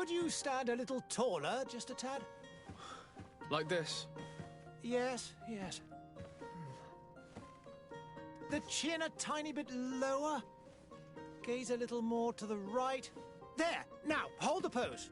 Could you stand a little taller, just a tad? Like this? Yes, yes. The chin a tiny bit lower. Gaze a little more to the right. There! Now, hold the pose.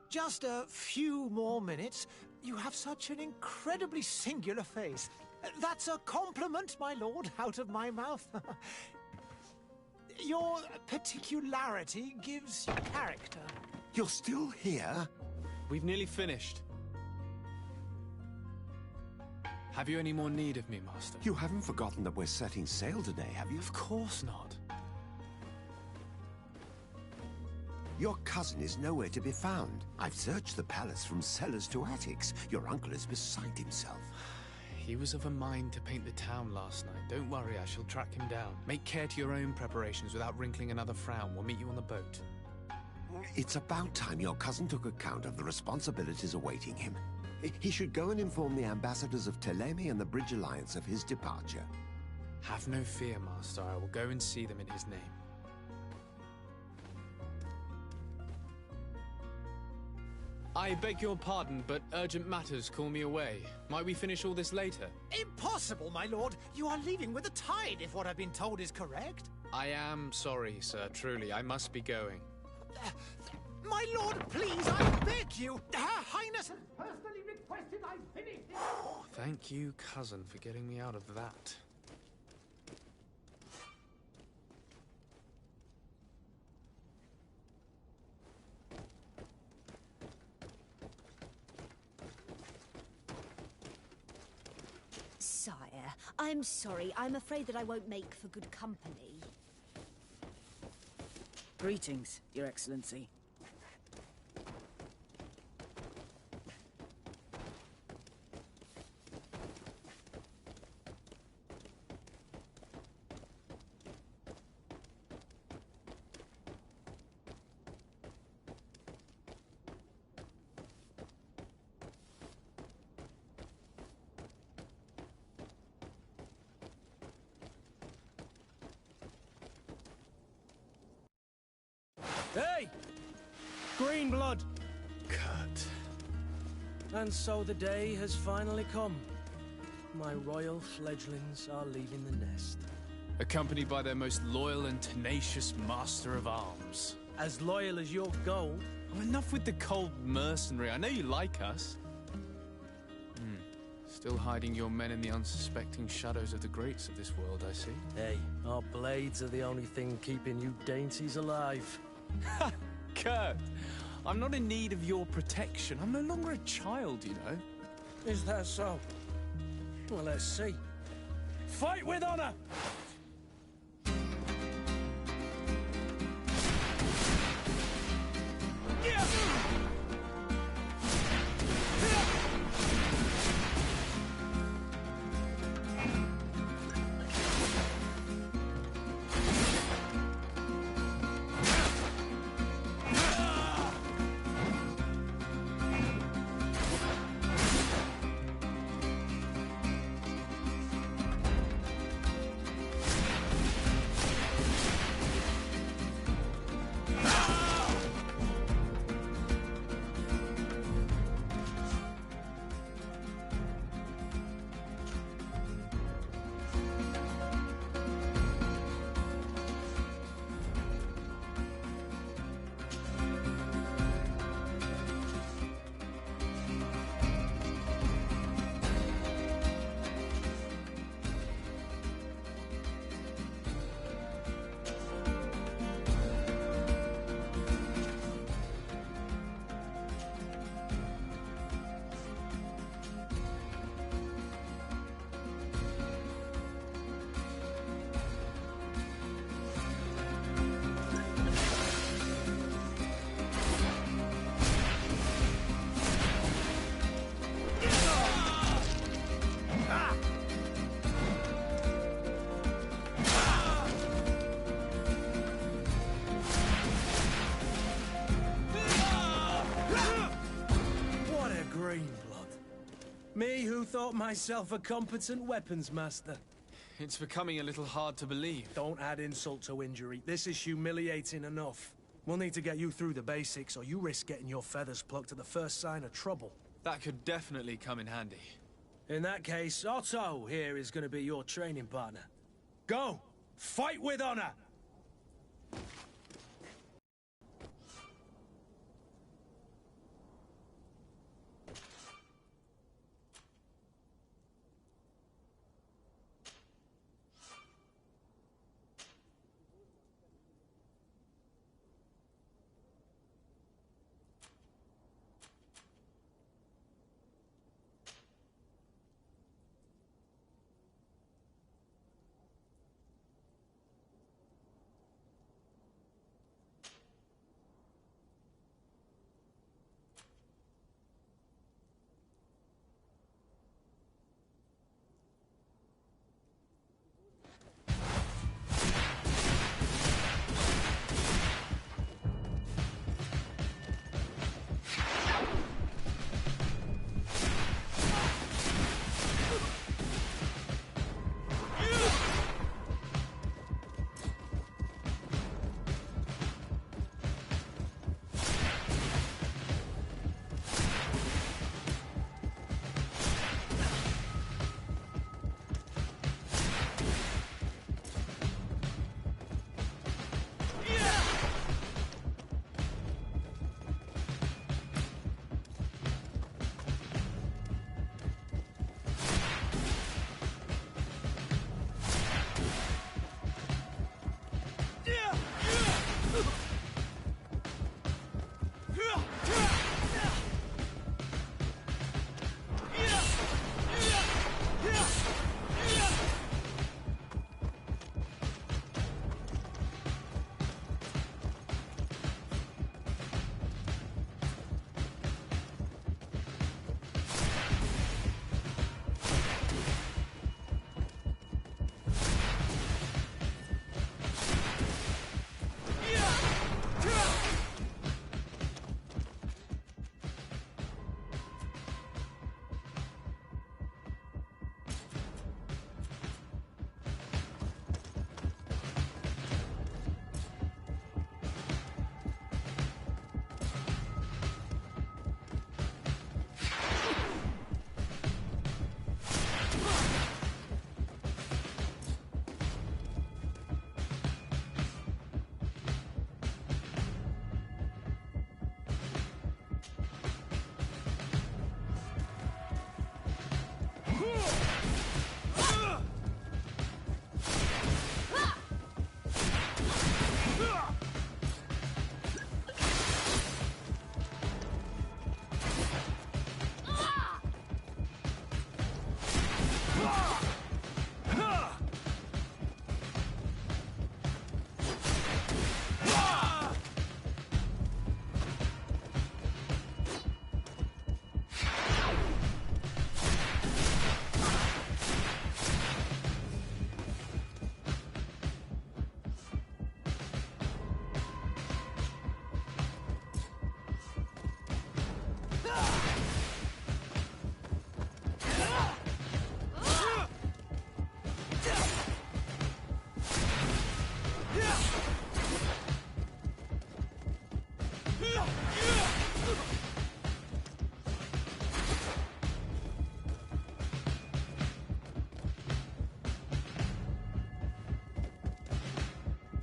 Just a few more minutes. You have such an incredibly singular face. That's a compliment, my lord, out of my mouth. Your particularity gives you character. You're still here? We've nearly finished. Have you any more need of me, Master? You haven't forgotten that we're setting sail today, have you? Of course not. Your cousin is nowhere to be found. I've searched the palace from cellars to attics. Your uncle is beside himself. He was of a mind to paint the town last night. Don't worry, I shall track him down. Make care to your own preparations without wrinkling another frown. We'll meet you on the boat. It's about time your cousin took account of the responsibilities awaiting him. He should go and inform the ambassadors of Telemi and the Bridge Alliance of his departure. Have no fear, Master. I will go and see them in his name. I beg your pardon, but urgent matters call me away. Might we finish all this later? Impossible, my lord. You are leaving with the tide, if what I've been told is correct. I am sorry, sir. Truly, I must be going. My lord, please, I beg you. Her Highness has personally requested I finish this. Thank you, cousin, for getting me out of that. Sire, I'm sorry. I'm afraid that I won't make for good company. Greetings, Your Excellency. And so the day has finally come. My royal fledglings are leaving the nest. Accompanied by their most loyal and tenacious master of arms. As loyal as your gold. Oh, enough with the cold mercenary. I know you like us. Still hiding your men in the unsuspecting shadows of the greats of this world, I see. Hey, our blades are the only thing keeping you dainties alive. Ha! Kurt! I'm not in need of your protection. I'm no longer a child, you know. Is that so? Well, let's see. Fight with honor! Me who thought myself a competent weapons master. It's becoming a little hard to believe. Don't add insult to injury. This is humiliating enough. We'll need to get you through the basics, or you risk getting your feathers plucked at the first sign of trouble. That could definitely come in handy. In that case, Otto here is going to be your training partner. Go! Fight with honor!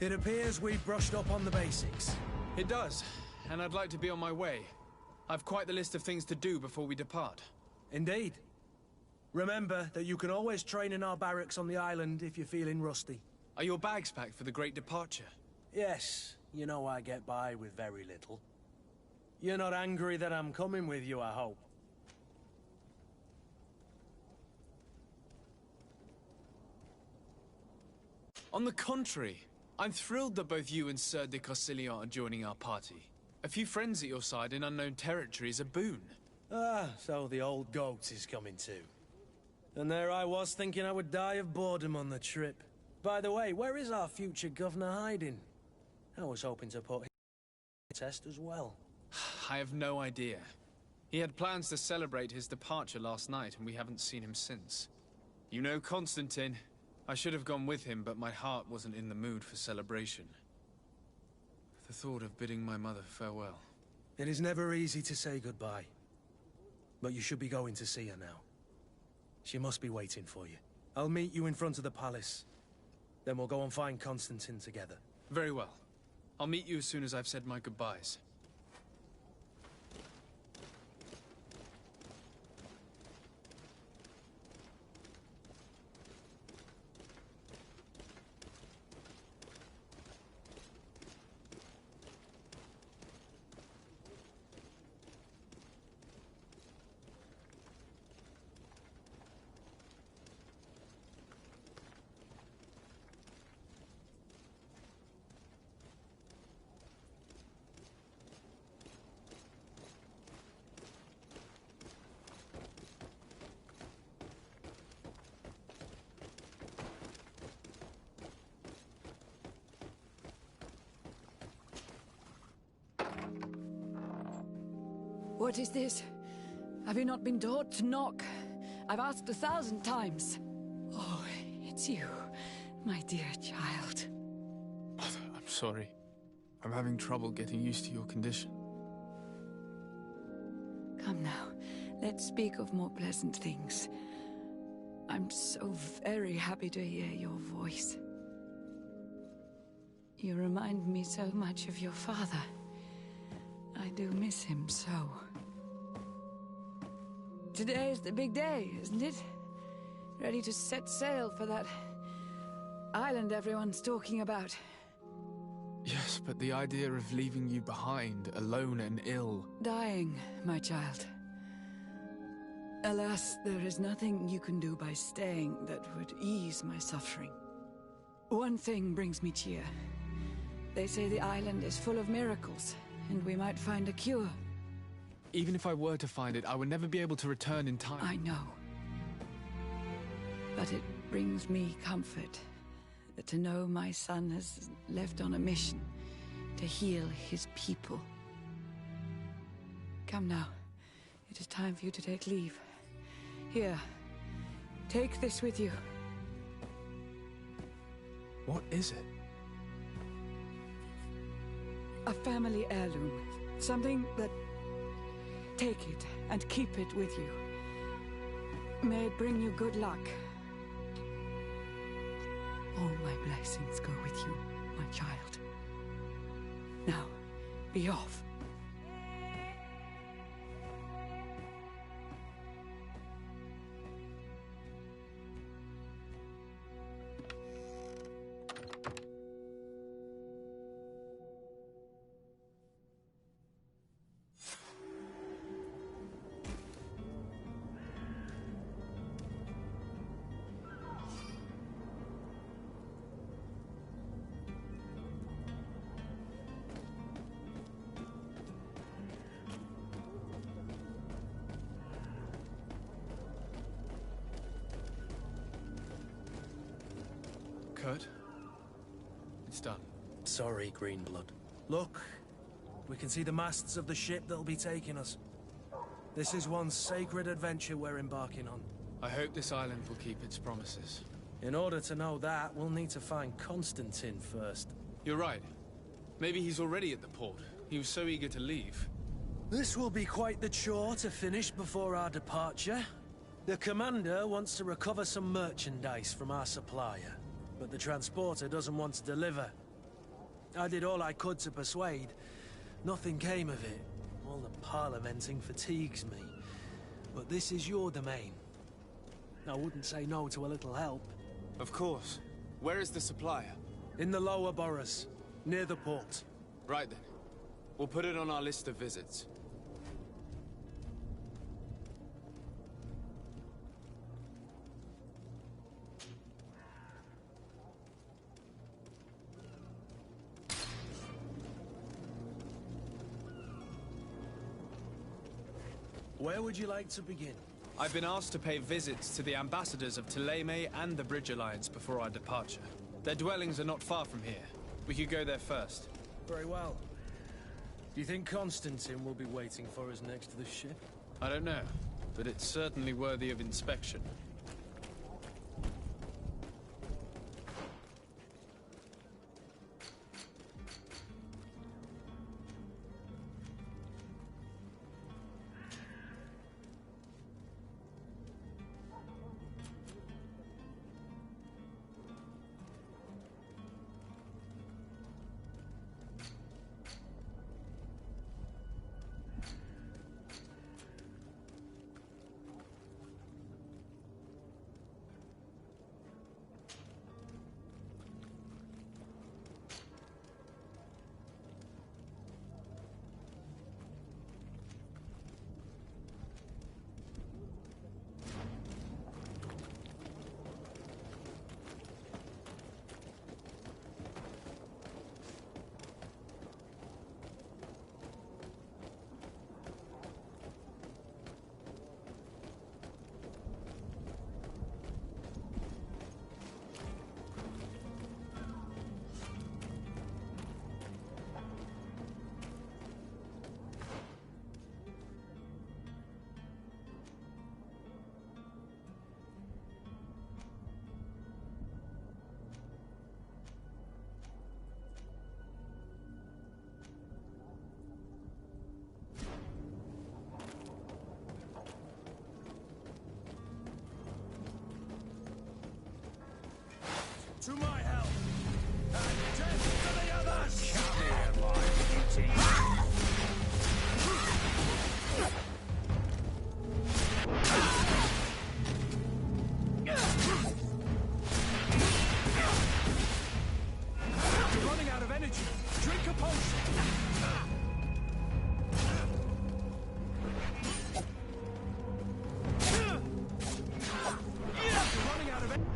It appears we've brushed up on the basics. It does, and I'd like to be on my way. I've quite the list of things to do before we depart. Indeed. Remember that you can always train in our barracks on the island if you're feeling rusty. Are your bags packed for the great departure? Yes, you know I get by with very little. You're not angry that I'm coming with you, I hope. On the contrary, I'm thrilled that both you and Sir de Cossillon are joining our party. A few friends at your side in unknown territory is a boon. Ah, so the old goat is coming too. And there I was thinking I would die of boredom on the trip. By the way, where is our future governor hiding? I was hoping to put him to the test as well. I have no idea. He had plans to celebrate his departure last night, and we haven't seen him since. You know Constantine. I should have gone with him, but my heart wasn't in the mood for celebration. The thought of bidding my mother farewell. It is never easy to say goodbye. But you should be going to see her now. She must be waiting for you. I'll meet you in front of the palace. Then we'll go and find Constantine together. Very well. I'll meet you as soon as I've said my goodbyes. What is this? Have you not been taught to knock? I've asked 1,000 times. Oh, it's you, my dear child. Mother, I'm sorry. I'm having trouble getting used to your condition. Come now, let's speak of more pleasant things. I'm so very happy to hear your voice. You remind me so much of your father. I do miss him so. Today is the big day, isn't it? Ready to set sail for that island everyone's talking about. Yes, but the idea of leaving you behind, alone and ill... Dying, my child. Alas, there is nothing you can do by staying that would ease my suffering. One thing brings me cheer. They say the island is full of miracles, and we might find a cure. Even if I were to find it, I would never be able to return in time. I know. But it brings me comfort to know my son has left on a mission to heal his people. Come now. It is time for you to take leave. Here, take this with you. What is it? A family heirloom. Something that... Take it and keep it with you. May it bring you good luck. All my blessings go with you, my child. Now, be off. Kurt? It's done. Sorry, Greenblood. Look, we can see the masts of the ship that'll be taking us. This is one sacred adventure we're embarking on. I hope this island will keep its promises. In order to know that, we'll need to find Constantine first. You're right. Maybe he's already at the port. He was so eager to leave. This will be quite the chore to finish before our departure. The commander wants to recover some merchandise from our supplier, but the transporter doesn't want to deliver. I did all I could to persuade. Nothing came of it. All the parliamenting fatigues me. But this is your domain. I wouldn't say no to a little help. Of course. Where is the supplier? In the lower boroughs, near the port. Right then. We'll put it on our list of visits. Where would you like to begin? I've been asked to pay visits to the ambassadors of Thélème and the Bridge Alliance before our departure. Their dwellings are not far from here. We could go there first. Very well. Do you think Constantine will be waiting for us next to the ship? I don't know, but it's certainly worthy of inspection. To my help! And death to the others! Come here, my beauty. You're running out of energy. Drink a potion. You're running out of energy.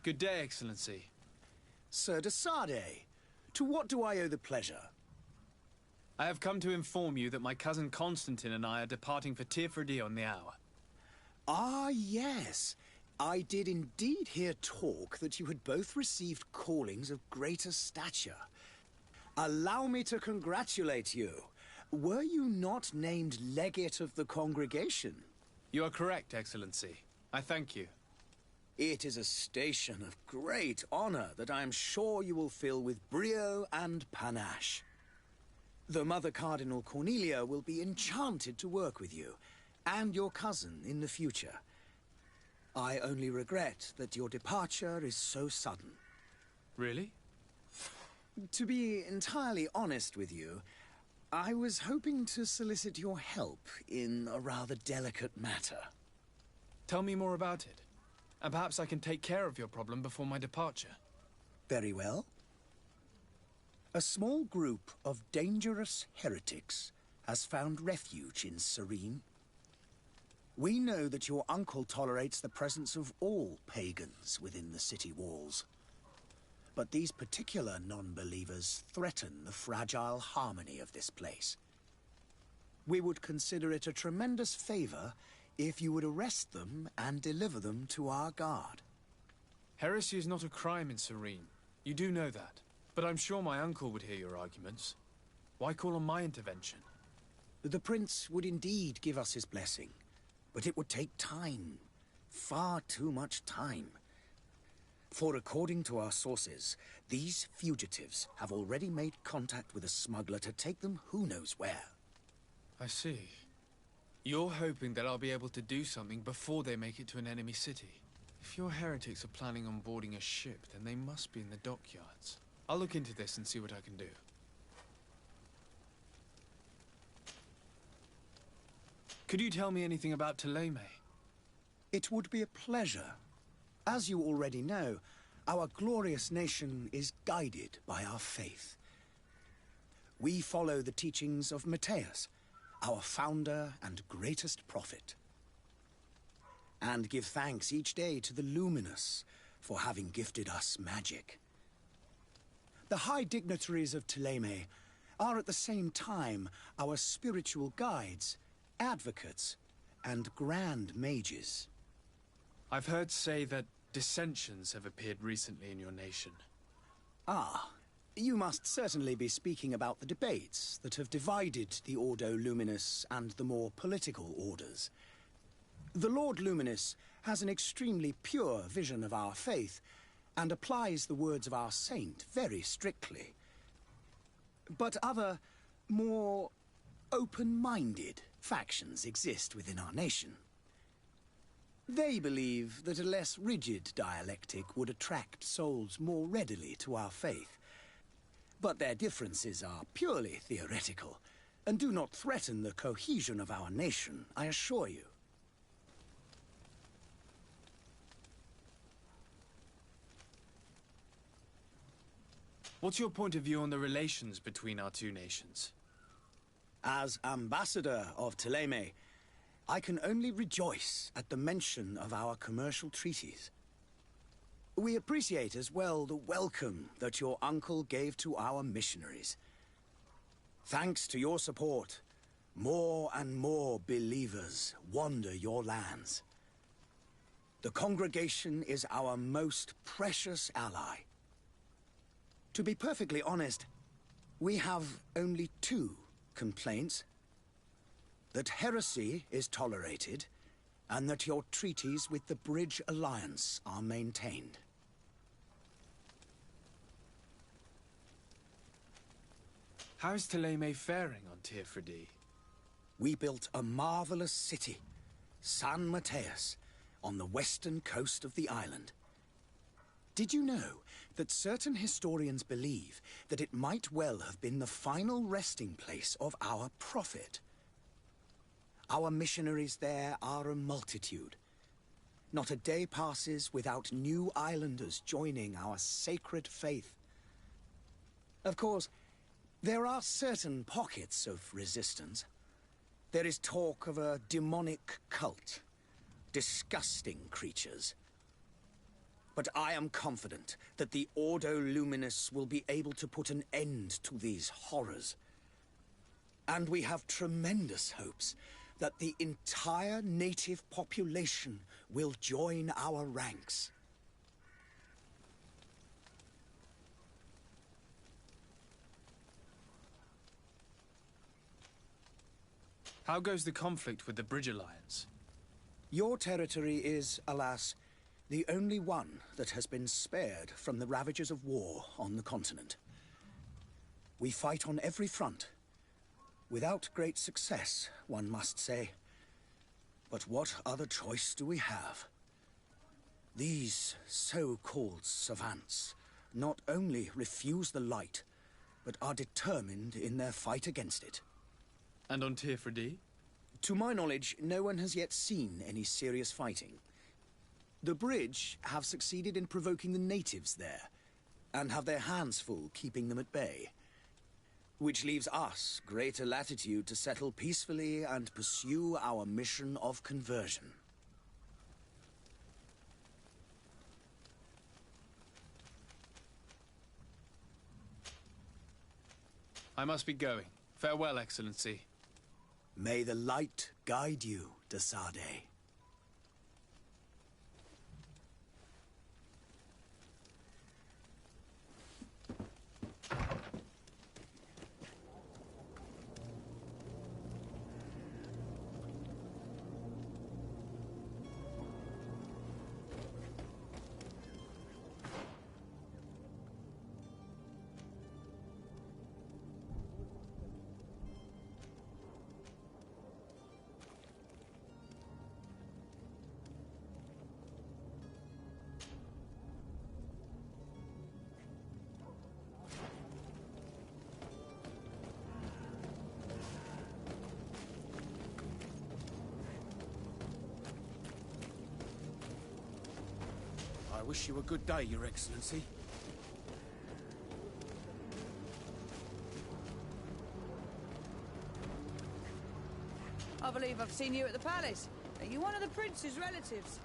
Good day, Excellency. Sir de Sardet, to what do I owe the pleasure? I have come to inform you that my cousin Constantine and I are departing for Tirfredi on the hour. Ah, yes. I did indeed hear talk that you had both received callings of greater stature. Allow me to congratulate you. Were you not named legate of the congregation? You are correct, Excellency. I thank you. It is a station of great honor that I am sure you will fill with brio and panache. The Mother Cardinal Cornelia will be enchanted to work with you, and your cousin in the future. I only regret that your departure is so sudden. Really? To be entirely honest with you, I was hoping to solicit your help in a rather delicate matter. Tell me more about it. And perhaps I can take care of your problem before my departure. Very well. A small group of dangerous heretics has found refuge in Serene. We know that your uncle tolerates the presence of all pagans within the city walls. But these particular non-believers threaten the fragile harmony of this place. We would consider it a tremendous favor if you would arrest them and deliver them to our guard. Heresy is not a crime in Serene. You do know that. But I'm sure my uncle would hear your arguments. Why call on my intervention? The prince would indeed give us his blessing, but it would take time. Far too much time. For according to our sources, these fugitives have already made contact with a smuggler to take them who knows where. I see. You're hoping that I'll be able to do something before they make it to an enemy city. If your heretics are planning on boarding a ship, then they must be in the dockyards. I'll look into this and see what I can do. Could you tell me anything about Thélème? It would be a pleasure. As you already know, our glorious nation is guided by our faith. We follow the teachings of Matthias, our founder and greatest prophet, and give thanks each day to the Luminous for having gifted us magic. The high dignitaries of Thélème are at the same time our spiritual guides, advocates, and grand mages. I've heard say that dissensions have appeared recently in your nation. Ah, you must certainly be speaking about the debates that have divided the Ordo Luminous and the more political orders. The Lord Luminous has an extremely pure vision of our faith and applies the words of our saint very strictly. But other, more open-minded factions exist within our nation. They believe that a less rigid dialectic would attract souls more readily to our faith. But their differences are purely theoretical, and do not threaten the cohesion of our nation, I assure you. What's your point of view on the relations between our two nations? As ambassador of Thélème, I can only rejoice at the mention of our commercial treaties. We appreciate as well the welcome that your uncle gave to our missionaries. Thanks to your support, more and more believers wander your lands. The congregation is our most precious ally. To be perfectly honest, we have only two complaints. That heresy is tolerated, and that your treaties with the Bridge Alliance are maintained. How's Thélème faring on Tirfredi? We built a marvelous city, San Mateus, on the western coast of the island. Did you know that certain historians believe that it might well have been the final resting place of our prophet? Our missionaries there are a multitude. Not a day passes without new islanders joining our sacred faith. Of course, there are certain pockets of resistance. There is talk of a demonic cult. Disgusting creatures. But I am confident that the Ordo Luminis will be able to put an end to these horrors. And we have tremendous hopes that the entire native population will join our ranks. How goes the conflict with the Bridge Alliance? Your territory is, alas, the only one that has been spared from the ravages of war on the continent. We fight on every front. Without great success, one must say. But what other choice do we have? These so-called savants not only refuse the light, but are determined in their fight against it. And on Tirfredi? To my knowledge, no one has yet seen any serious fighting. The Bridge have succeeded in provoking the natives there, and have their hands full keeping them at bay. Which leaves us greater latitude to settle peacefully and pursue our mission of conversion. I must be going. Farewell, Excellency. May the light guide you, de Sade. I wish you a good day, Your Excellency. I believe I've seen you at the palace. Are you one of the prince's relatives?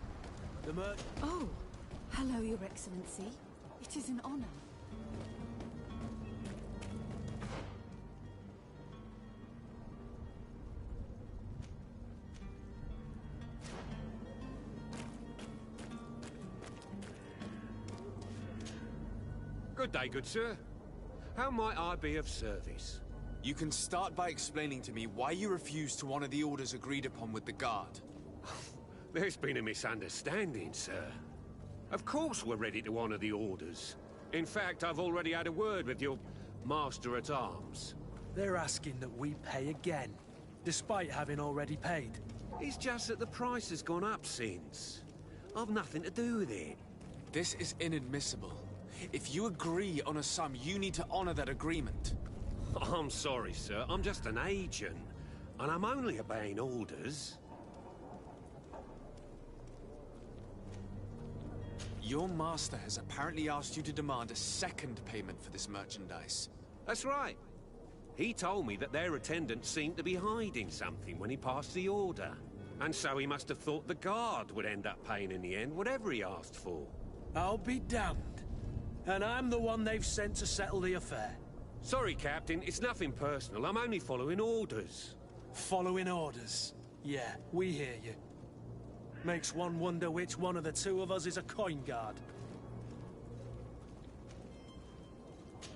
The mer... Oh, hello, Your Excellency. It is an honor. Good day, good sir. How might I be of service? You can start by explaining to me why you refused to honor the orders agreed upon with the Guard. There's been a misunderstanding, sir. Of course we're ready to honor the orders. In fact, I've already had a word with your Master-at-Arms. They're asking that we pay again, despite having already paid. It's just that the price has gone up since. I've nothing to do with it. This is inadmissible. If you agree on a sum, you need to honor that agreement. I'm sorry, sir. I'm just an agent. And I'm only obeying orders. Your master has apparently asked you to demand a second payment for this merchandise. That's right. He told me that their attendant seemed to be hiding something when he passed the order. And so he must have thought the Guard would end up paying in the end, whatever he asked for. I'll be damned. And I'm the one they've sent to settle the affair. Sorry, Captain. It's nothing personal. I'm only following orders. Following orders? Yeah, we hear you. Makes one wonder which one of the two of us is a coin guard.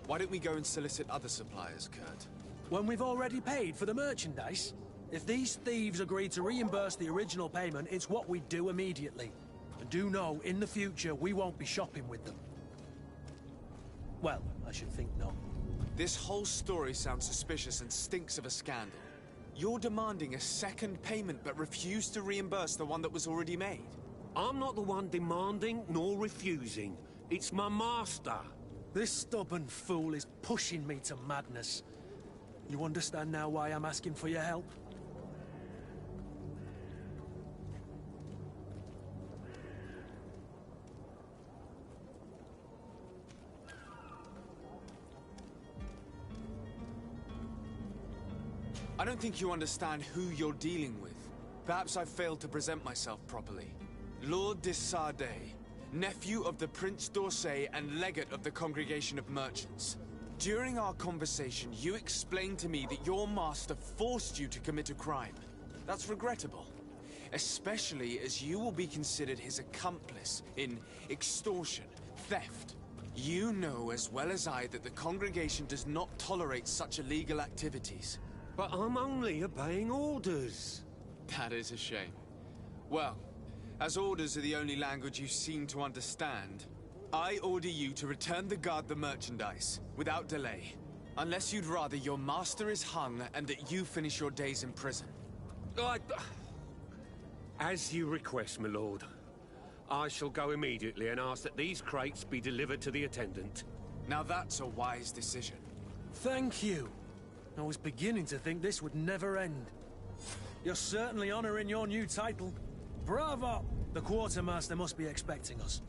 Why don't we go and solicit other suppliers, Kurt? When we've already paid for the merchandise? If these thieves agree to reimburse the original payment, it's what we do immediately. And do know, in the future, we won't be shopping with them. Well, I should think not. This whole story sounds suspicious and stinks of a scandal. You're demanding a second payment but refuse to reimburse the one that was already made. I'm not the one demanding nor refusing. It's my master. This stubborn fool is pushing me to madness. You understand now why I'm asking for your help? I don't think you understand who you're dealing with. Perhaps I failed to present myself properly. Lord de Sardet, nephew of the Prince d'Orsay and legate of the Congregation of Merchants. During our conversation, you explained to me that your master forced you to commit a crime. That's regrettable, especially as you will be considered his accomplice in extortion, theft. You know as well as I that the Congregation does not tolerate such illegal activities. But I'm only obeying orders. That is a shame. Well, as orders are the only language you seem to understand, I order you to return the guard the merchandise, without delay. Unless you'd rather your master is hung and that you finish your days in prison. As you request, my lord. I shall go immediately and ask that these crates be delivered to the attendant. Now that's a wise decision. Thank you. I was beginning to think this would never end. You're certainly honoring your new title. Bravo! The quartermaster must be expecting us.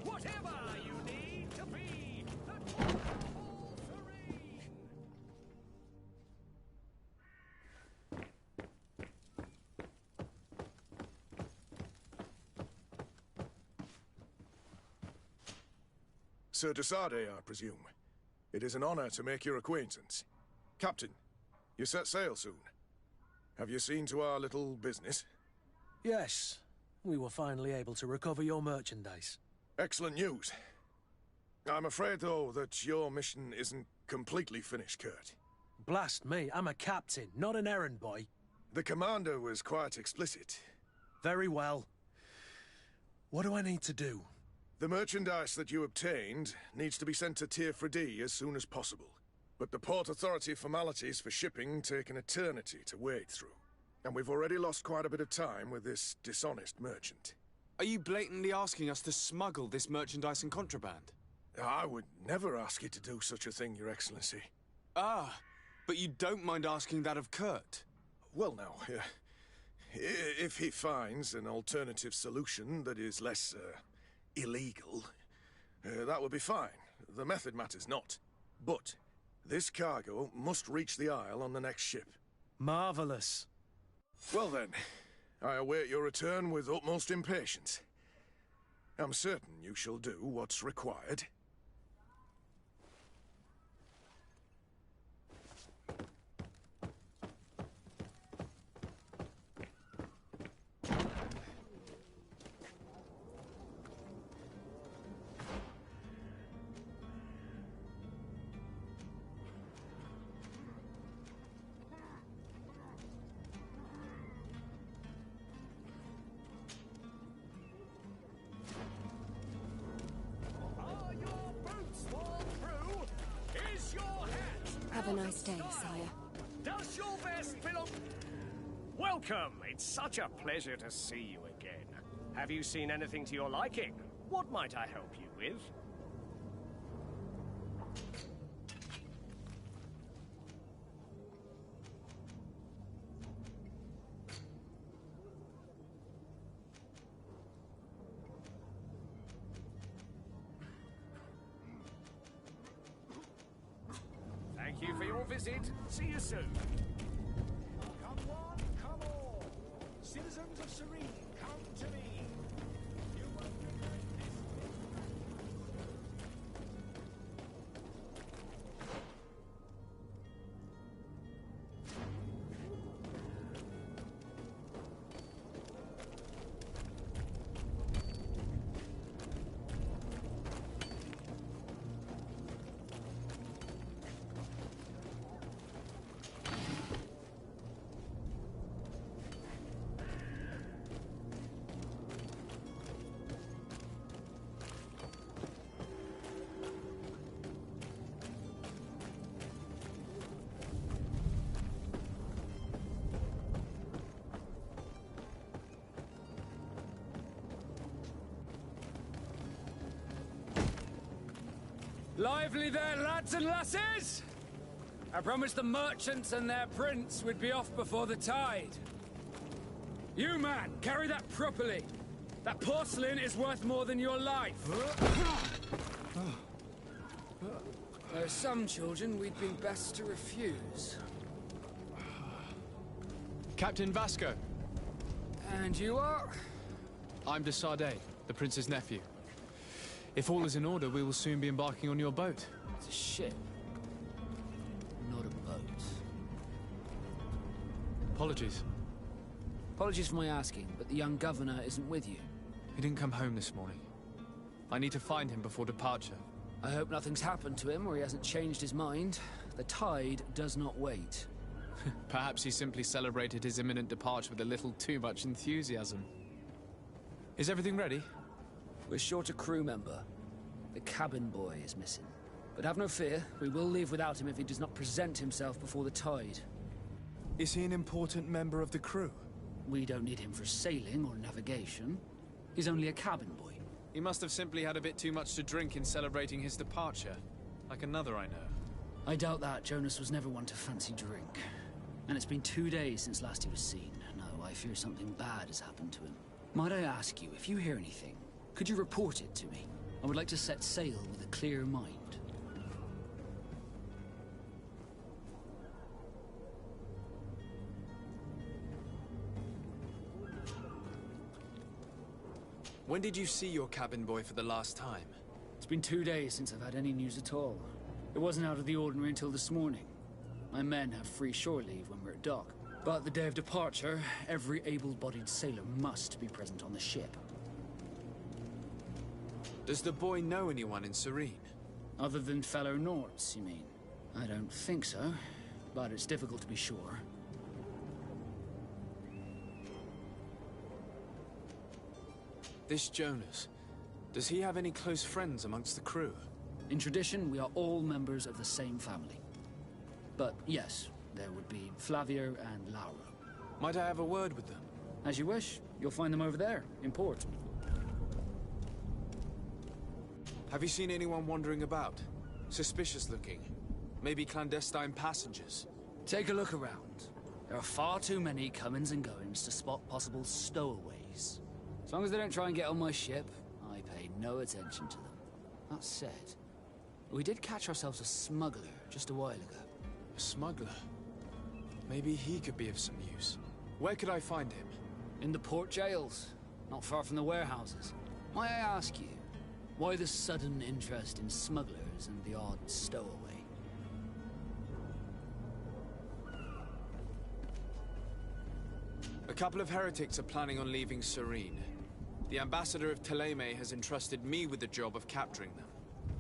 Whatever you need to be. Sir de Sardet, I presume. It is an honor to make your acquaintance. Captain, you set sail soon. Have you seen to our little business? Yes. We were finally able to recover your merchandise. Excellent news. I'm afraid, though, that your mission isn't completely finished, Kurt. Blast me, I'm a captain, not an errand boy. The commander was quite explicit. Very well. What do I need to do? The merchandise that you obtained needs to be sent to Tier 4D as soon as possible. But the Port Authority formalities for shipping take an eternity to wade through. And we've already lost quite a bit of time with this dishonest merchant. Are you blatantly asking us to smuggle this merchandise and contraband? I would never ask you to do such a thing, Your Excellency. Ah, but you don't mind asking that of Kurt? Well, now, if he finds an alternative solution that is less, illegal, that would be fine. The method matters not. But this cargo must reach the Isle on the next ship. Marvelous. Well then, I await your return with utmost impatience. I'm certain you shall do what's required. Have a nice day, sire. Does your vest belong? Welcome. It's such a pleasure to see you again. Have you seen anything to your liking? What might I help you with? Thank you for your visit. See you soon. Come one, come all. Citizens of Serene, come to me. You won't regret this. Lively there, lads and lasses! I promised the merchants and their prince we'd be off before the tide. You, man, carry that properly. That porcelain is worth more than your life. There are some children we'd been best to refuse. Captain Vasco. And you are? I'm de Sardet, the prince's nephew. If all is in order, we will soon be embarking on your boat. It's a ship, not a boat. Apologies. Apologies for my asking, but the young governor isn't with you. He didn't come home this morning. I need to find him before departure. I hope nothing's happened to him or he hasn't changed his mind. The tide does not wait. Perhaps he simply celebrated his imminent departure with a little too much enthusiasm. Is everything ready? We're short a crew member. The cabin boy is missing. But have no fear, we will leave without him if he does not present himself before the tide. Is he an important member of the crew? We don't need him for sailing or navigation. He's only a cabin boy. He must have simply had a bit too much to drink in celebrating his departure. Like another I know. I doubt that. Jonas was never one to fancy drink. And it's been 2 days since last he was seen. No, I fear something bad has happened to him. Might I ask you, if you hear anything, could you report it to me? I would like to set sail with a clear mind. When did you see your cabin boy for the last time? It's been 2 days since I've had any news at all. It wasn't out of the ordinary until this morning. My men have free shore leave when we're at dock. But the day of departure, every able-bodied sailor must be present on the ship. Does the boy know anyone in Serene? Other than fellow Nords, you mean? I don't think so, but it's difficult to be sure. This Jonas, does he have any close friends amongst the crew? In tradition, we are all members of the same family. But yes, there would be Flavio and Laura. Might I have a word with them? As you wish. You'll find them over there, in port. Have you seen anyone wandering about? Suspicious looking. Maybe clandestine passengers? Take a look around. There are far too many comings and goings to spot possible stowaways. As long as they don't try and get on my ship, I pay no attention to them. That said, we did catch ourselves a smuggler just a while ago. A smuggler? Maybe he could be of some use. Where could I find him? In the port jails, not far from the warehouses. May I ask you, why the sudden interest in smugglers and the odd stowaway? A couple of heretics are planning on leaving Serene. The ambassador of Thélème has entrusted me with the job of capturing them.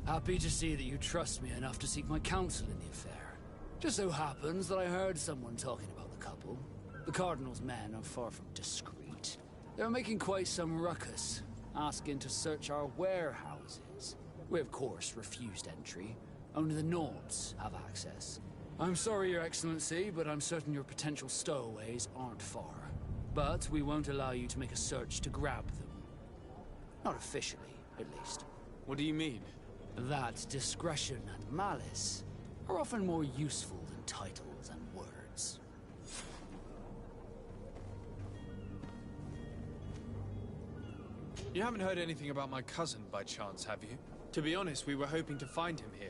Happy to see that you trust me enough to seek my counsel in the affair. Just so happens that I heard someone talking about the couple. The Cardinal's men are far from discreet. They're making quite some ruckus, asking to search our warehouses. We, of course, refused entry. Only the Nords have access. I'm sorry, Your Excellency, but I'm certain your potential stowaways aren't far. But we won't allow you to make a search to grab them. Not officially, at least. What do you mean? That discretion and malice are often more useful than titles and words. You haven't heard anything about my cousin, by chance, have you? To be honest, we were hoping to find him here.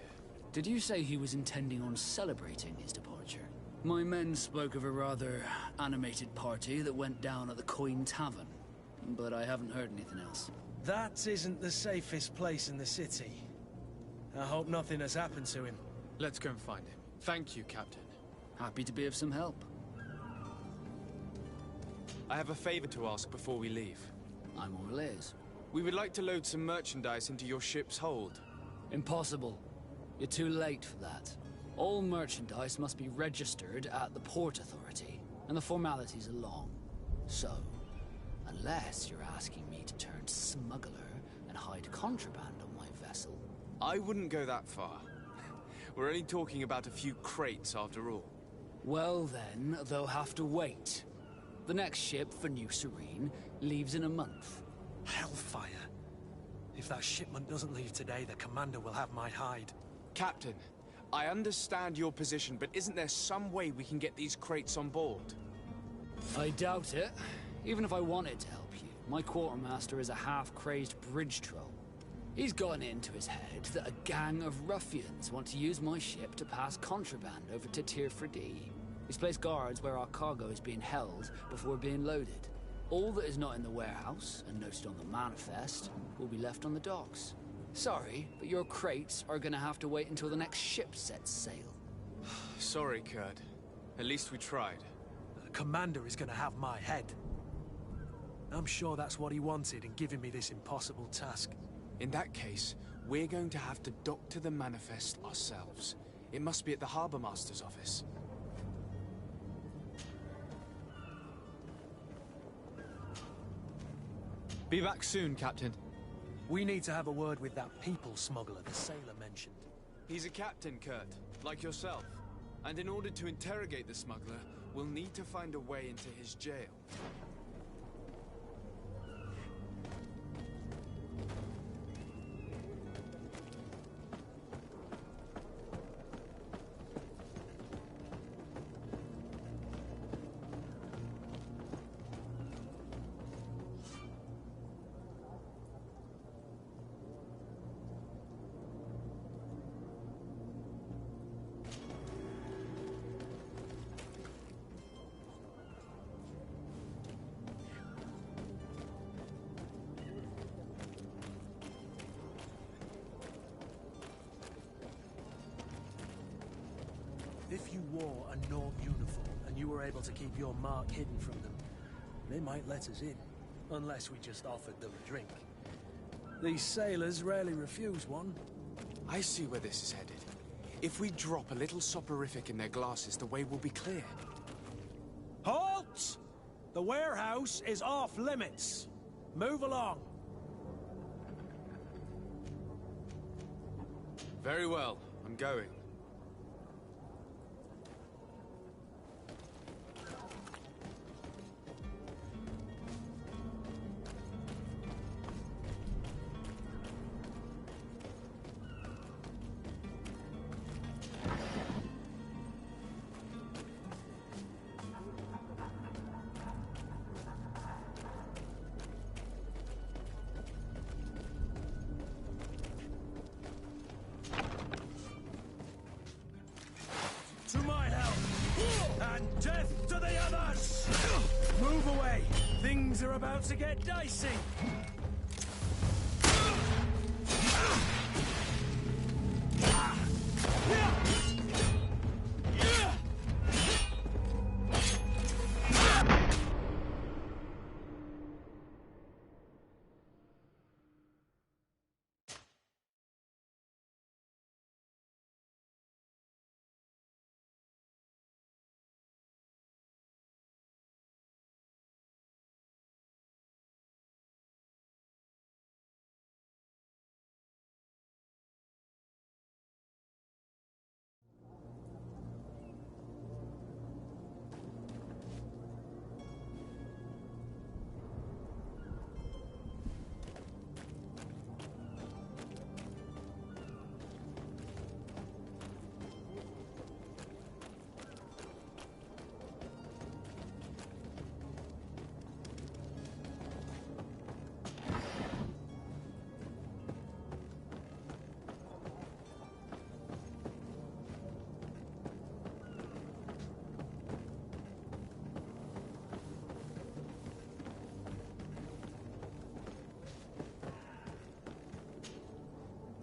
Did you say he was intending on celebrating his departure? My men spoke of a rather animated party that went down at the Coin Tavern, but I haven't heard anything else. That isn't the safest place in the city. I hope nothing has happened to him. Let's go and find him. Thank you, Captain. Happy to be of some help. I have a favor to ask before we leave. I'm all ears. We would like to load some merchandise into your ship's hold. Impossible. You're too late for that. All merchandise must be registered at the Port Authority, and the formalities are long. So, unless you're asking me to turn smuggler and hide contraband on my vessel... I wouldn't go that far. We're only talking about a few crates after all. Well then, they'll have to wait. The next ship for New Serene leaves in a month. Hellfire. If that shipment doesn't leave today, the commander will have my hide. Captain, I understand your position, but isn't there some way we can get these crates on board? I doubt it. Even if I wanted to help you, my quartermaster is a half-crazed bridge troll. He's gotten into his head that a gang of ruffians want to use my ship to pass contraband over to Tirfredi. He's placed guards where our cargo is being held before being loaded. All that is not in the warehouse, and noted on the manifest, will be left on the docks. Sorry, but your crates are gonna have to wait until the next ship sets sail. Sorry, Kurt. At least we tried. The commander is gonna have my head. I'm sure that's what he wanted in giving me this impossible task. In that case, we're going to have to doctor the manifest ourselves. It must be at the Harbour Master's office. Be back soon, Captain. We need to have a word with that people smuggler the sailor mentioned. He's a captain, Kurt, like yourself. And in order to interrogate the smuggler, we'll need to find a way into his jail. if you wore a Naught uniform and you were able to keep your mark hidden from them, they might let us in, unless we just offered them a drink. These sailors rarely refuse one. I see where this is headed. If we drop a little soporific in their glasses, the way will be clear. Halt! The warehouse is off limits. Move along. Very well, I'm going. To my help! And death to the others! Move away! Things are about to get dicey!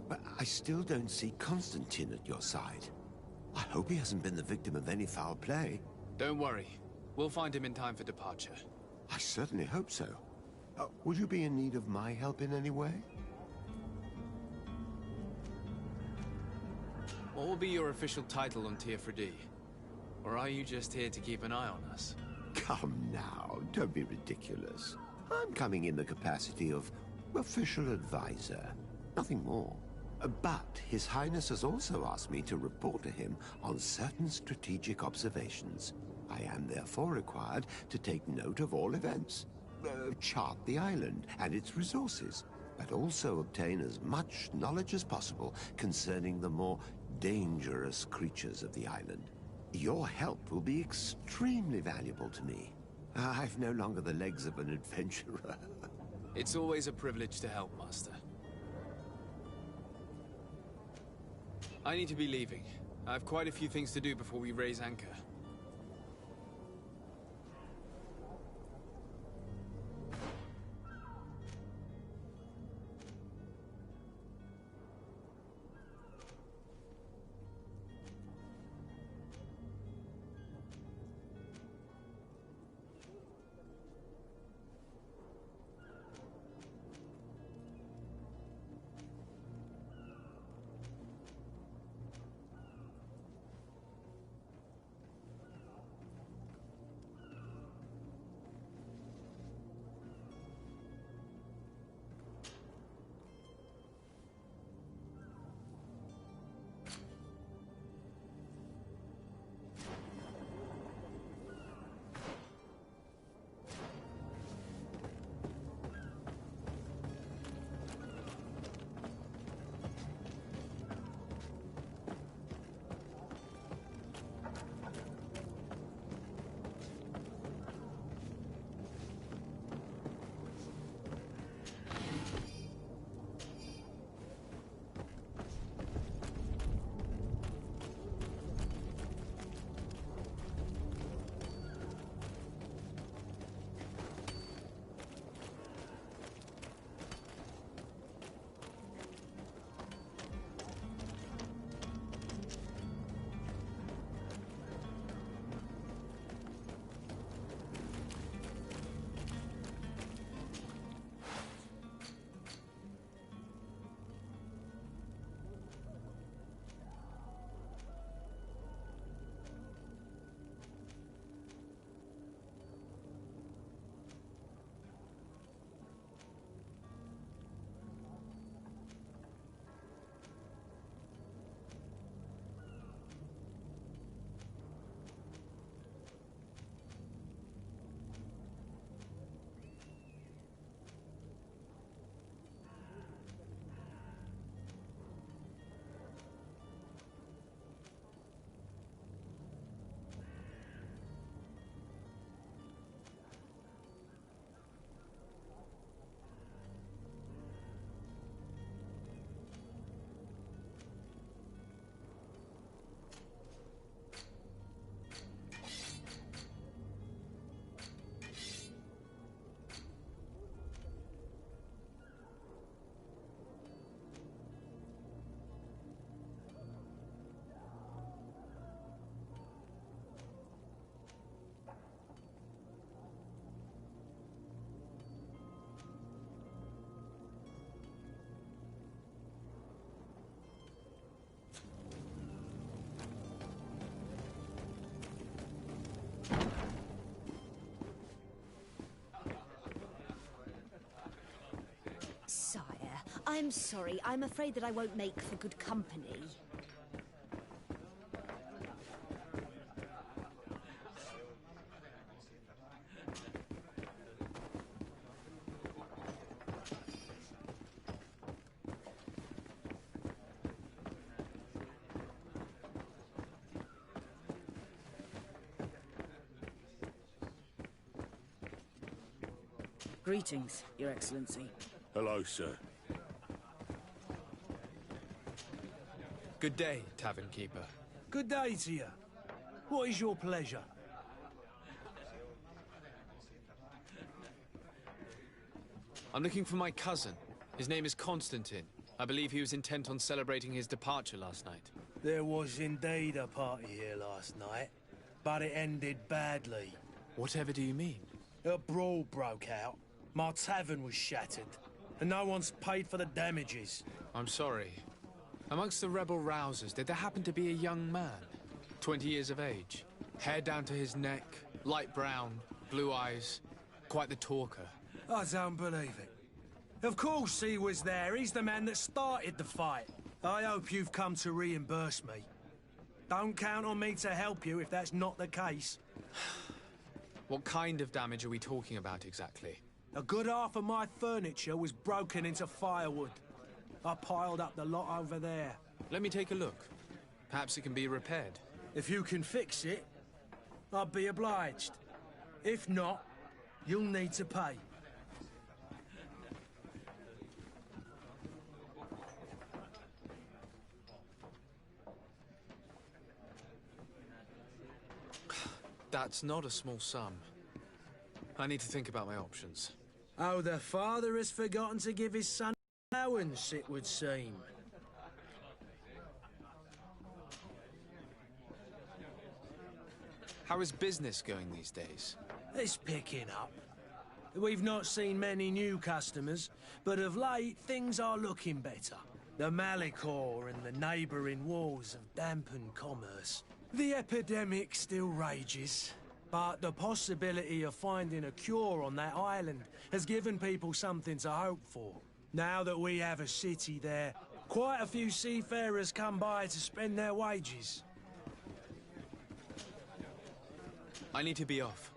But I still don't see Constantine at your side. I hope he hasn't been the victim of any foul play. Don't worry. We'll find him in time for departure. I certainly hope so. Would you be in need of my help in any way? What will be your official title on Tier-Fredi? Or are you just here to keep an eye on us? Come now, don't be ridiculous. I'm coming in the capacity of official advisor, nothing more. But His Highness has also asked me to report to him on certain strategic observations. I am therefore required to take note of all events, chart the island and its resources, but also obtain as much knowledge as possible concerning the more dangerous creatures of the island. Your help will be extremely valuable to me. I've no longer the legs of an adventurer. It's always a privilege to help, Master. I need to be leaving. I have quite a few things to do before we raise anchor. I'm sorry. I'm afraid that I won't make for good company. Greetings, Your Excellency. Hello, sir. Good day, tavern keeper. Good day to you. What is your pleasure? I'm looking for my cousin. His name is Constantine. I believe he was intent on celebrating his departure last night. There was indeed a party here last night, but it ended badly. Whatever do you mean? A brawl broke out. My tavern was shattered, and no one's paid for the damages. I'm sorry. Amongst the rebel rousers, did there happen to be a young man? 20 years of age, hair down to his neck, light brown, blue eyes, quite the talker. I don't believe it. Of course he was there. He's the man that started the fight. I hope you've come to reimburse me. Don't count on me to help you if that's not the case. What kind of damage are we talking about exactly? A good half of my furniture was broken into firewood. I piled up the lot over there. Let me take a look. Perhaps it can be repaired. If you can fix it, I'd be obliged. If not, you'll need to pay. That's not a small sum. I need to think about my options. Oh, the father has forgotten to give his son allowance, it would seem. How is business going these days? It's picking up. We've not seen many new customers, but of late things are looking better. The Malicor and the neighbouring wars have dampened commerce. The epidemic still rages, but the possibility of finding a cure on that island has given people something to hope for. Now that we have a city there, quite a few seafarers come by to spend their wages. I need to be off.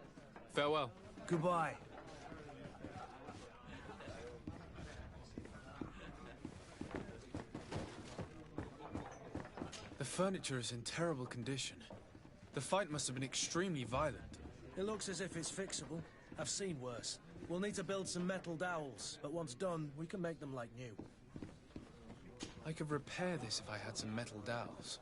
Farewell. Goodbye. The furniture is in terrible condition. The fight must have been extremely violent. It looks as if it's fixable. I've seen worse. We'll need to build some metal dowels, but once done, we can make them like new. I could repair this if I had some metal dowels.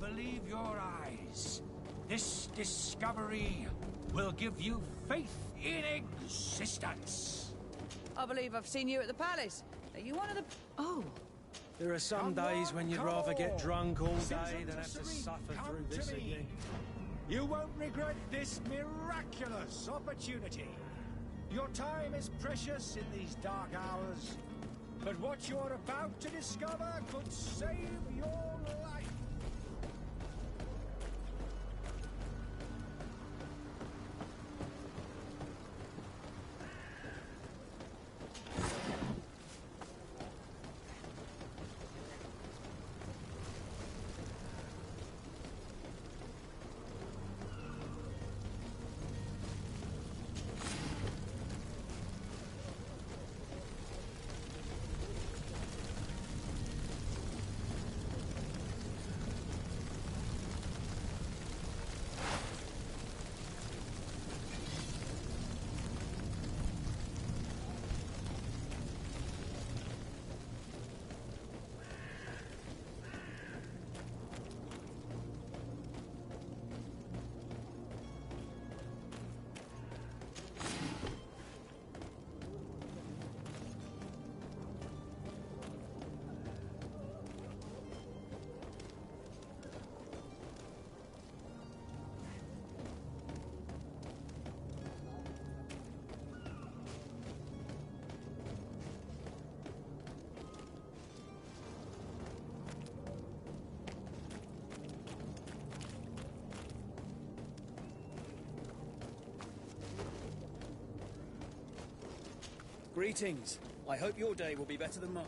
Believe your eyes. This discovery will give you faith in existence. I believe I've seen you at the palace. Are you one of the... Oh. There are some days when you'd rather get drunk all day than have to suffer through this again. You won't regret this miraculous opportunity. Your time is precious in these dark hours, but what you're about to discover could save your life. Greetings. I hope your day will be better than mine.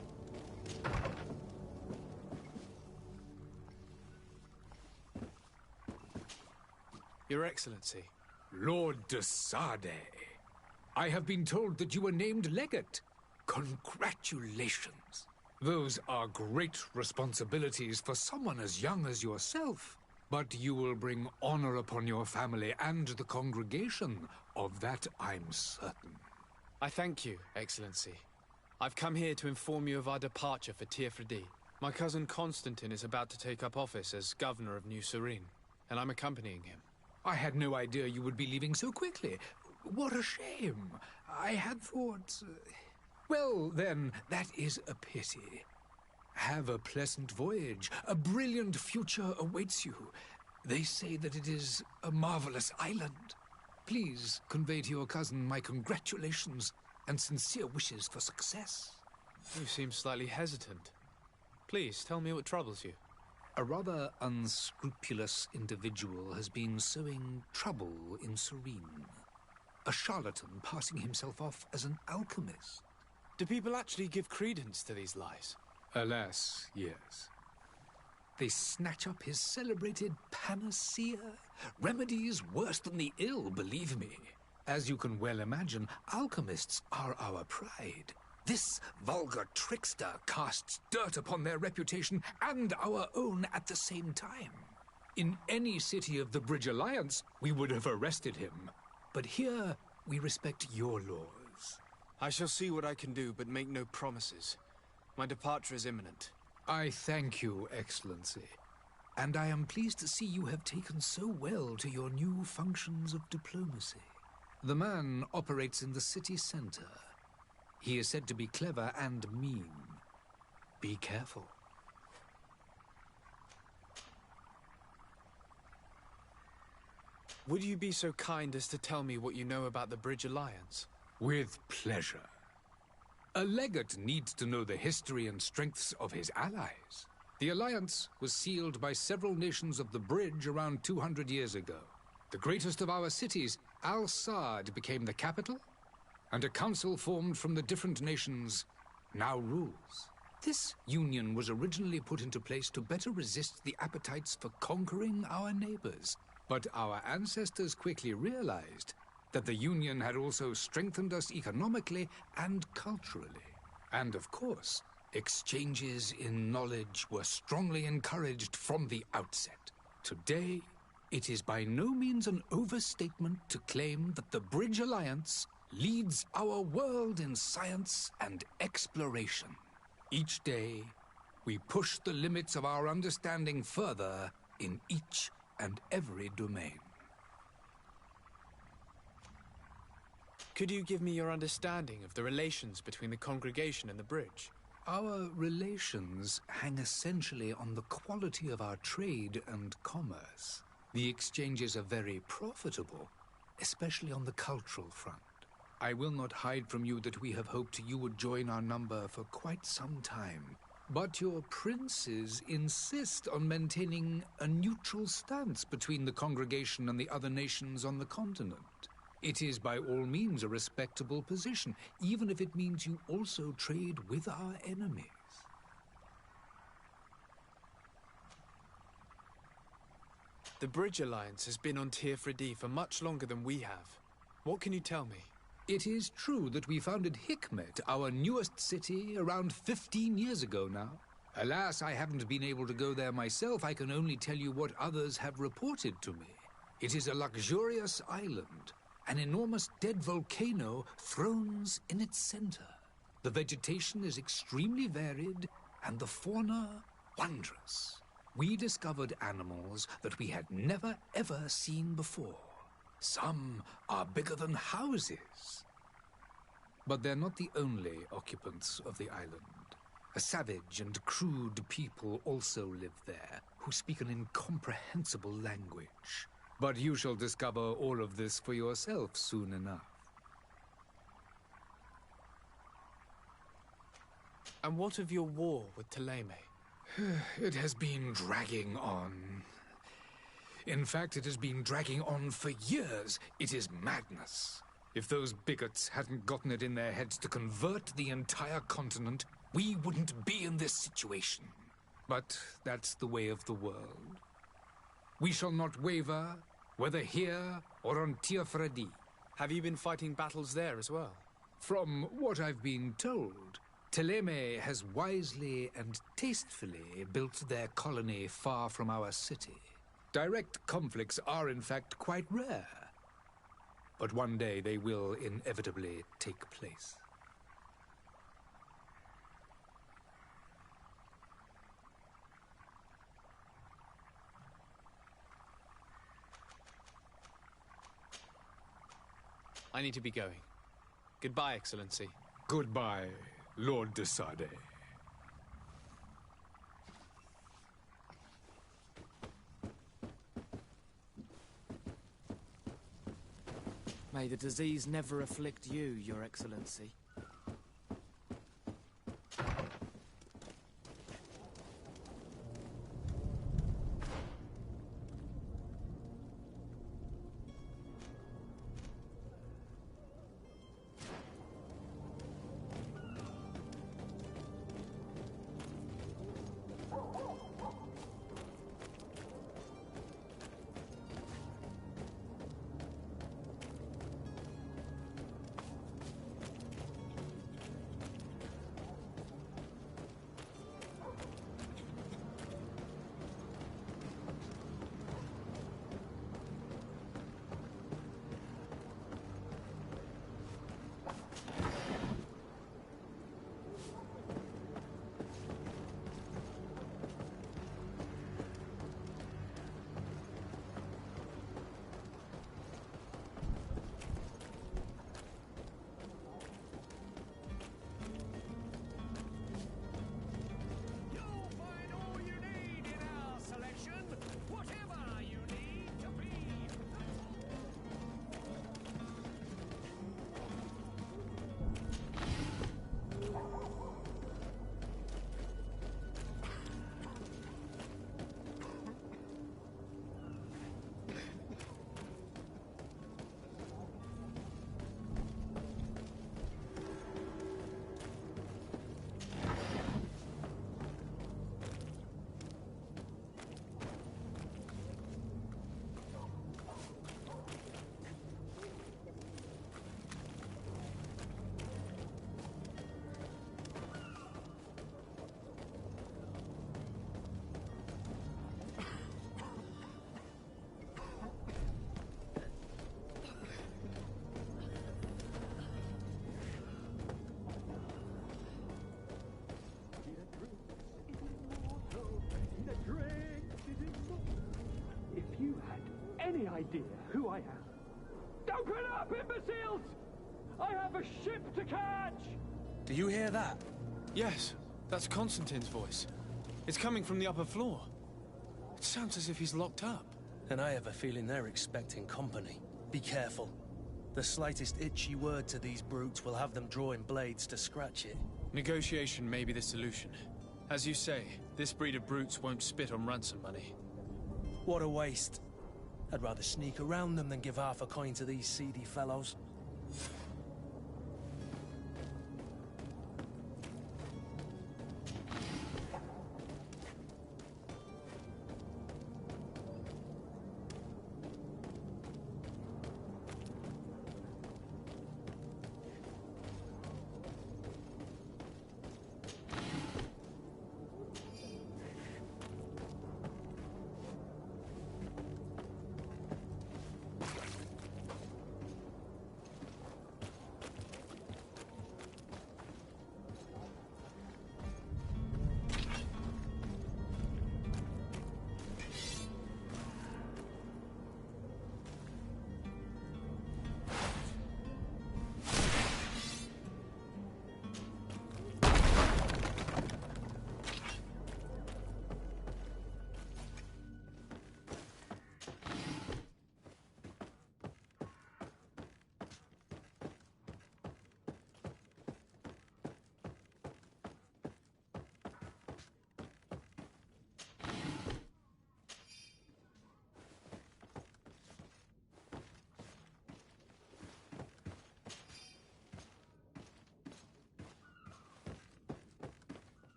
Your Excellency. Lord de Sardet. I have been told that you were named legate. Congratulations. Those are great responsibilities for someone as young as yourself. But you will bring honor upon your family and the congregation. Of that I'm certain. I thank you, Excellency. I've come here to inform you of our departure for Tirfredi. My cousin Constantine is about to take up office as governor of New Serene, and I'm accompanying him. I had no idea you would be leaving so quickly. What a shame. I had thought... Well, then, that is a pity. Have a pleasant voyage. A brilliant future awaits you. They say that it is a marvelous island. Please convey to your cousin my congratulations and sincere wishes for success. You seem slightly hesitant. Please, tell me what troubles you. A rather unscrupulous individual has been sowing trouble in Serene. A charlatan passing himself off as an alchemist. Do people actually give credence to these lies? Alas, yes. They snatch up his celebrated panacea. Remedies worse than the ill, believe me. As you can well imagine, alchemists are our pride. This vulgar trickster casts dirt upon their reputation and our own at the same time. In any city of the Bridge Alliance, we would have arrested him. But here, we respect your laws. I shall see what I can do, but make no promises. My departure is imminent. I thank you, Excellency. And I am pleased to see you have taken so well to your new functions of diplomacy. The man operates in the city center. He is said to be clever and mean. Be careful. Would you be so kind as to tell me what you know about the Bridge Alliance? With pleasure. A legate needs to know the history and strengths of his allies. The alliance was sealed by several nations of the Bridge around 200 years ago. The greatest of our cities, Al-Saad, became the capital, and a council formed from the different nations now rules. This union was originally put into place to better resist the appetites for conquering our neighbors. But our ancestors quickly realized that the Union had also strengthened us economically and culturally. And of course, exchanges in knowledge were strongly encouraged from the outset. Today, it is by no means an overstatement to claim that the Bridge Alliance leads our world in science and exploration. Each day, we push the limits of our understanding further in each and every domain. Could you give me your understanding of the relations between the congregation and the bridge? Our relations hang essentially on the quality of our trade and commerce. The exchanges are very profitable, especially on the cultural front. I will not hide from you that we have hoped you would join our number for quite some time. But your princes insist on maintaining a neutral stance between the congregation and the other nations on the continent. It is by all means a respectable position, even if it means you also trade with our enemies. The Bridge Alliance has been on Tirfredi for much longer than we have. What can you tell me? It is true that we founded Hikmet, our newest city, around 15 years ago now. Alas, I haven't been able to go there myself. I can only tell you what others have reported to me. It is a luxurious island. An enormous dead volcano thrones in its center. The vegetation is extremely varied, and the fauna wondrous. We discovered animals that we had never ever seen before. Some are bigger than houses. But they're not the only occupants of the island. A savage and crude people also live there, who speak an incomprehensible language. But you shall discover all of this for yourself soon enough. And what of your war with Thélème? It has been dragging on. In fact, it has been dragging on for years. It is madness. If those bigots hadn't gotten it in their heads to convert the entire continent, we wouldn't be in this situation. But that's the way of the world. We shall not waver, whether here or on Tiafredi. Have you been fighting battles there as well? From what I've been told, Thélème has wisely and tastefully built their colony far from our city. Direct conflicts are in fact quite rare. But one day they will inevitably take place. I need to be going. Goodbye, Excellency. Goodbye, Lord de Sade. May the disease never afflict you, Your Excellency. Any idea who I am? Open up, imbeciles! I have a ship to catch! Do you hear that? Yes, that's Constantine's voice. It's coming from the upper floor. It sounds as if he's locked up. And I have a feeling they're expecting company. Be careful. The slightest itchy word to these brutes will have them drawing blades to scratch it. Negotiation may be the solution. As you say, this breed of brutes won't spit on ransom money. What a waste. I'd rather sneak around them than give half a coin to these seedy fellows.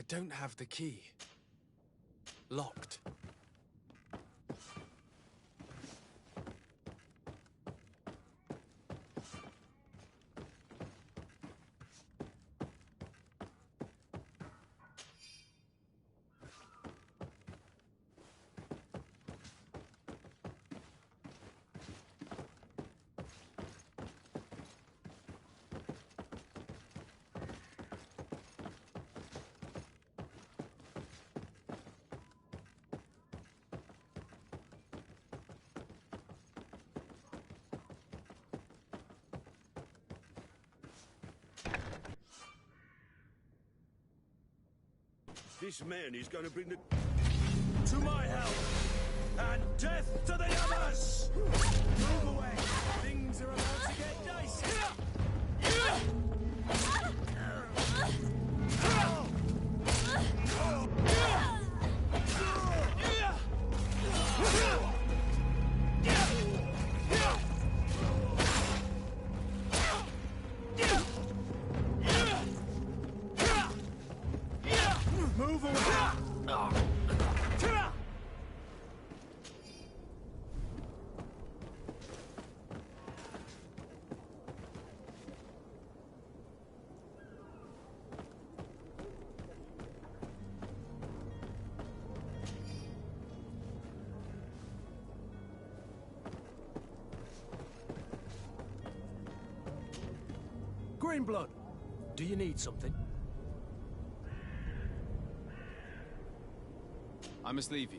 I don't have the key. Locked. This man is going to bring the... To my help! And death to the others! Move away! Things are about to get dicey! Move away! Greenblood, do you need something? I must leave you.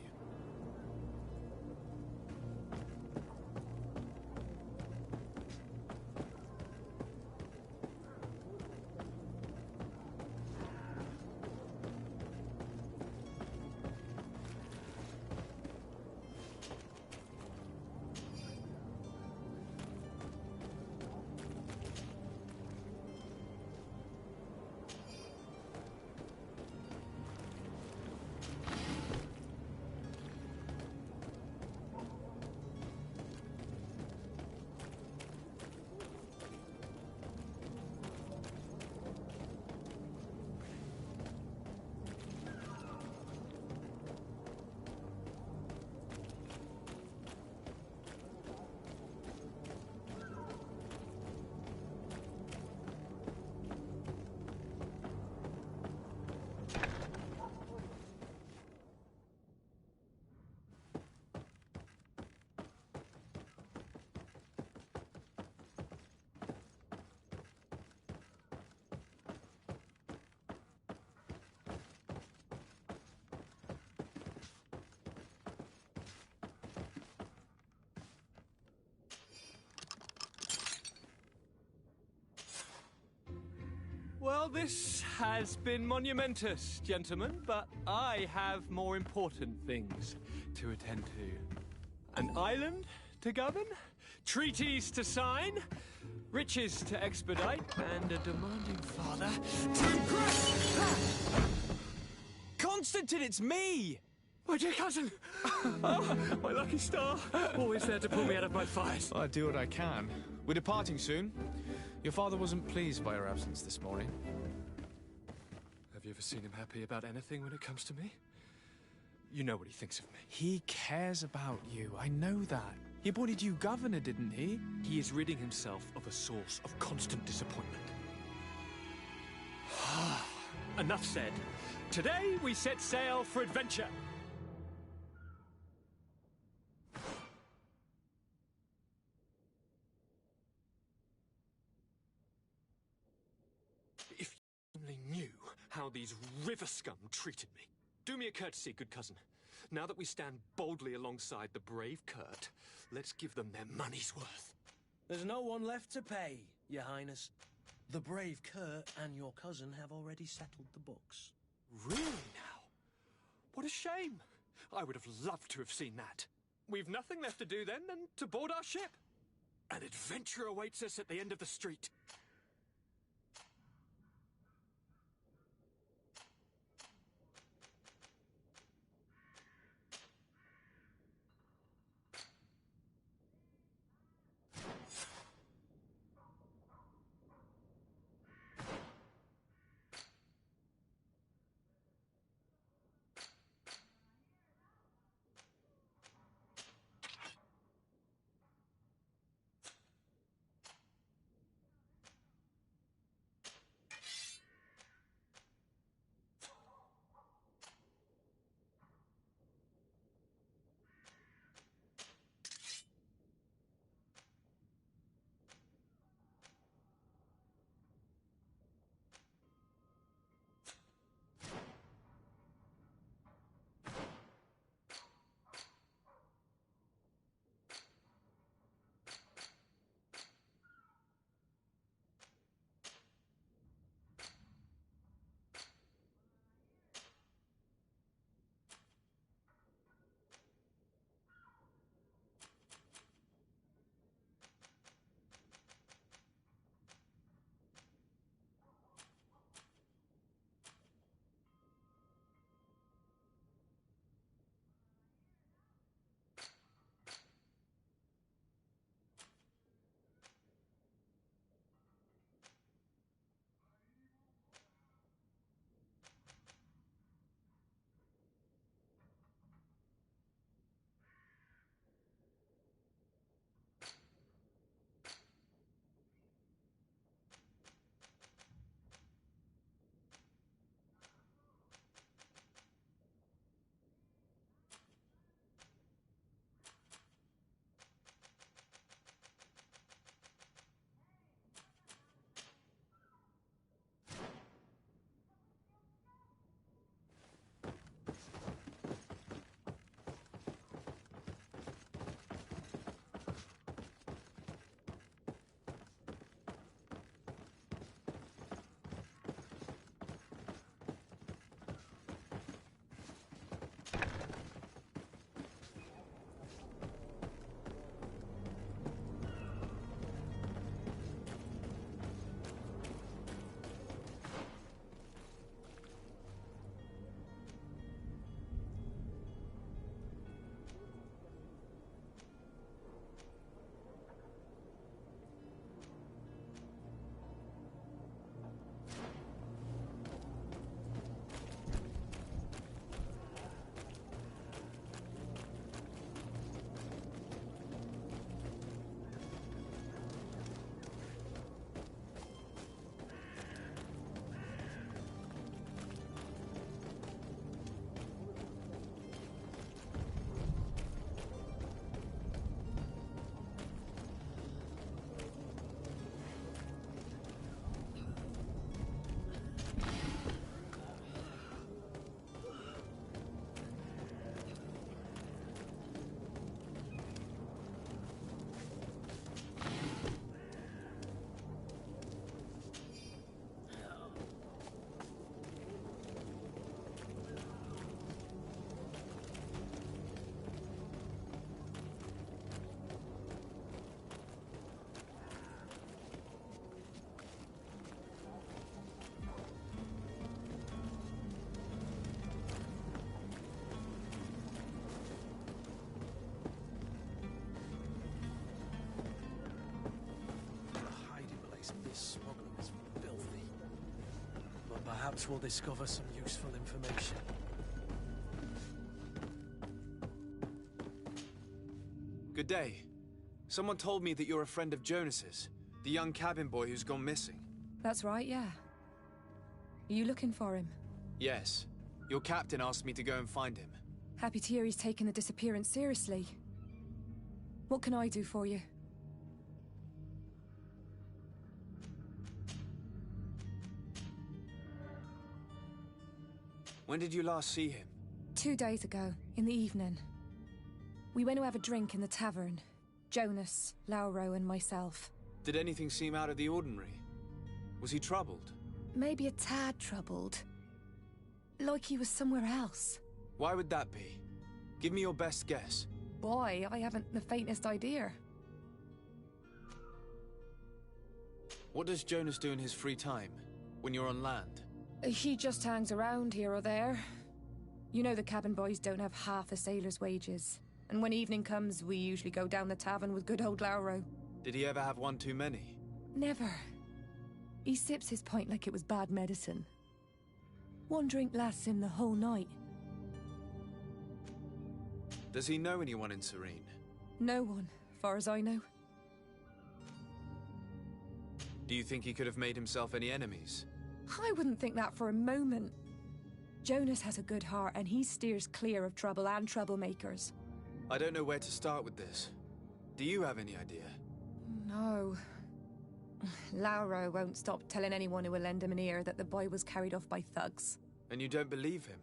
Well, this has been monumentous, gentlemen, but I have more important things to attend to. An island to govern, treaties to sign, riches to expedite, and a demanding father to impress. Constantine, it's me! My dear cousin! Oh, my lucky star! Always there to pull me out of my fires. Well, I do what I can. We're departing soon. Your father wasn't pleased by your absence this morning. Have you ever seen him happy about anything when it comes to me? You know what he thinks of me. He cares about you. I know that. He appointed you governor, didn't he? He is ridding himself of a source of constant disappointment. Enough said. Today we set sail for adventure. If you only knew how these river scum treated me. Do me a courtesy, good cousin. Now that we stand boldly alongside the brave Kurt, let's give them their money's worth. There's no one left to pay, Your Highness. The brave Kurt and your cousin have already settled the books. Really now? What a shame. I would have loved to have seen that. We've nothing left to do then than to board our ship. An adventure awaits us at the end of the street. Perhaps we'll discover some useful information. Good day. Someone told me that you're a friend of Jonas's, the young cabin boy who's gone missing. That's right, yeah. Are you looking for him? Yes. Your captain asked me to go and find him. Happy to hear he's taken the disappearance seriously. What can I do for you? When did you last see him? 2 days ago, in the evening. We went to have a drink in the tavern. Jonas, Lauro, and myself. Did anything seem out of the ordinary? Was he troubled? Maybe a tad troubled. Like he was somewhere else. Why would that be? Give me your best guess. Boy, I haven't the faintest idea. What does Jonas do in his free time, when you're on land? He just hangs around here or there. You know the cabin boys don't have half a sailor's wages. And when evening comes, we usually go down the tavern with good old Lauro. Did he ever have one too many? Never. He sips his pint like it was bad medicine. One drink lasts him the whole night. Does he know anyone in Serene? No one, far as I know. Do you think he could have made himself any enemies? I wouldn't think that for a moment. Jonas has a good heart and he steers clear of trouble and troublemakers. I don't know where to start with this. Do you have any idea? No. Lauro won't stop telling anyone who will lend him an ear that the boy was carried off by thugs. And you don't believe him?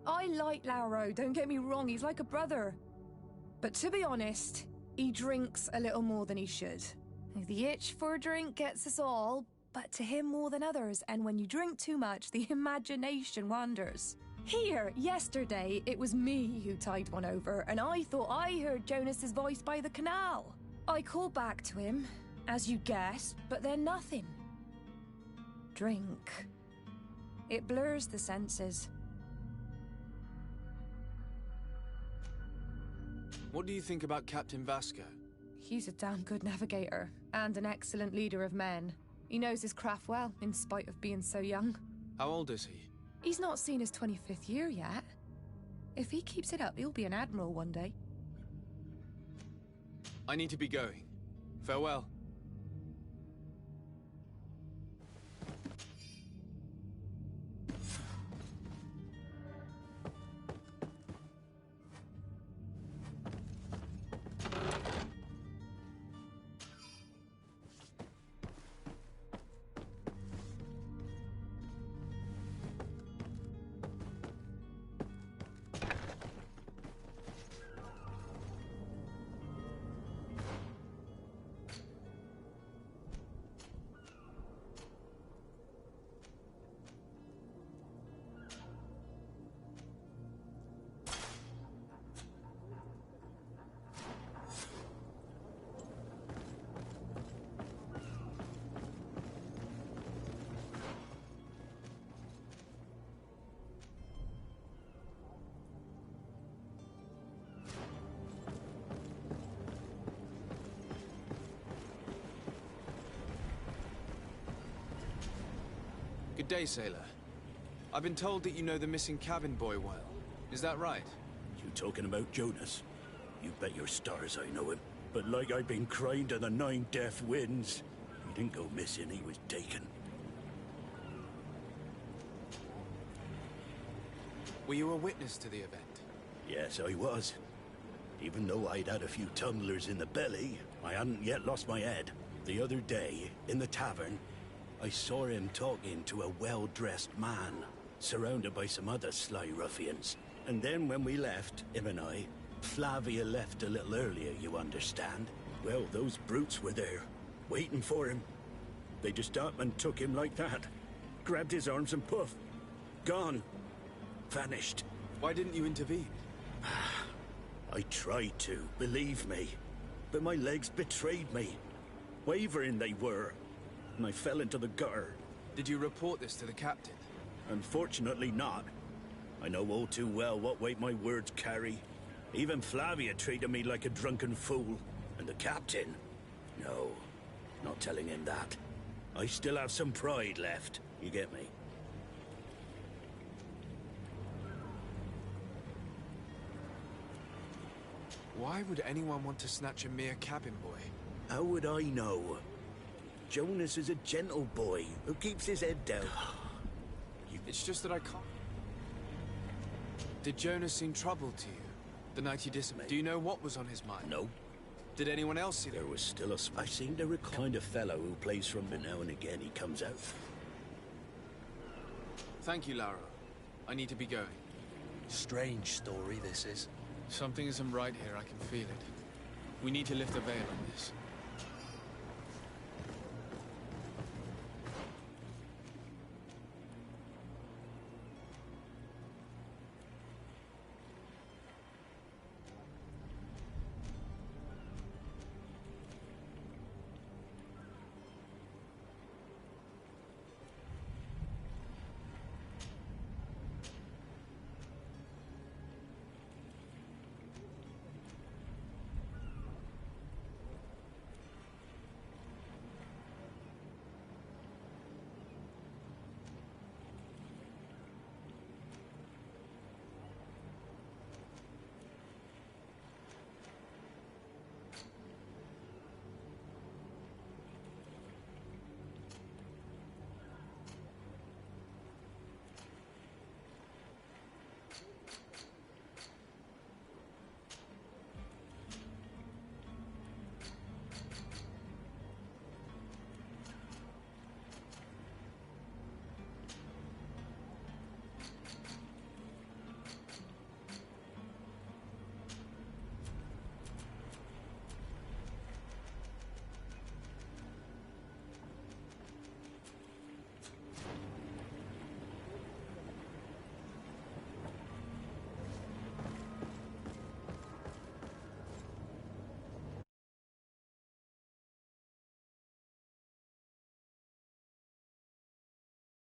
I like Lauro, don't get me wrong, he's like a brother. But to be honest, he drinks a little more than he should. The itch for a drink gets us all, but to him more than others, and when you drink too much, the imagination wanders. Here, yesterday, it was me who tied one over, and I thought I heard Jonas's voice by the canal. I called back to him, as you guessed, but then nothing. Drink. It blurs the senses. What do you think about Captain Vasco? He's a damn good navigator, and an excellent leader of men. He knows his craft well, in spite of being so young. How old is he? He's not seen his 25th year yet. If he keeps it up, he'll be an admiral one day. I need to be going. Farewell. Good day, sailor. I've been told that you know the missing cabin boy well. Is that right? You talking about Jonas? You bet your stars I know him. But like I've been crying to the 9 deaf winds, he didn't go missing, he was taken. Were you a witness to the event? Yes, I was. Even though I'd had a few tumblers in the belly, I hadn't yet lost my head. The other day, in the tavern, I saw him talking to a well-dressed man, surrounded by some other sly ruffians. And then when we left, him and I, Flavia left a little earlier, you understand. Well, those brutes were there, waiting for him. They just up and took him like that. Grabbed his arms and poof. Gone. Vanished. Why didn't you intervene? I tried to, believe me. But my legs betrayed me. Wavering they were. And I fell into the gutter. Did you report this to the captain? Unfortunately not. I know all too well what weight my words carry. Even Flavia treated me like a drunken fool. And the captain? No, not telling him that. I still have some pride left, you get me? Why would anyone want to snatch a mere cabin boy? How would I know? Jonas is a gentle boy who keeps his head down. It's just that I can't... Did Jonas seem troubled to you? The night he disappeared? Do you know what was on his mind? No. Did anyone else see There was still a... I seem to recall... kind of fellow who plays from... But now and again he comes out. Thank you, Lauro. I need to be going. Strange story, this is. Something isn't right here, I can feel it. We need to lift the veil on this.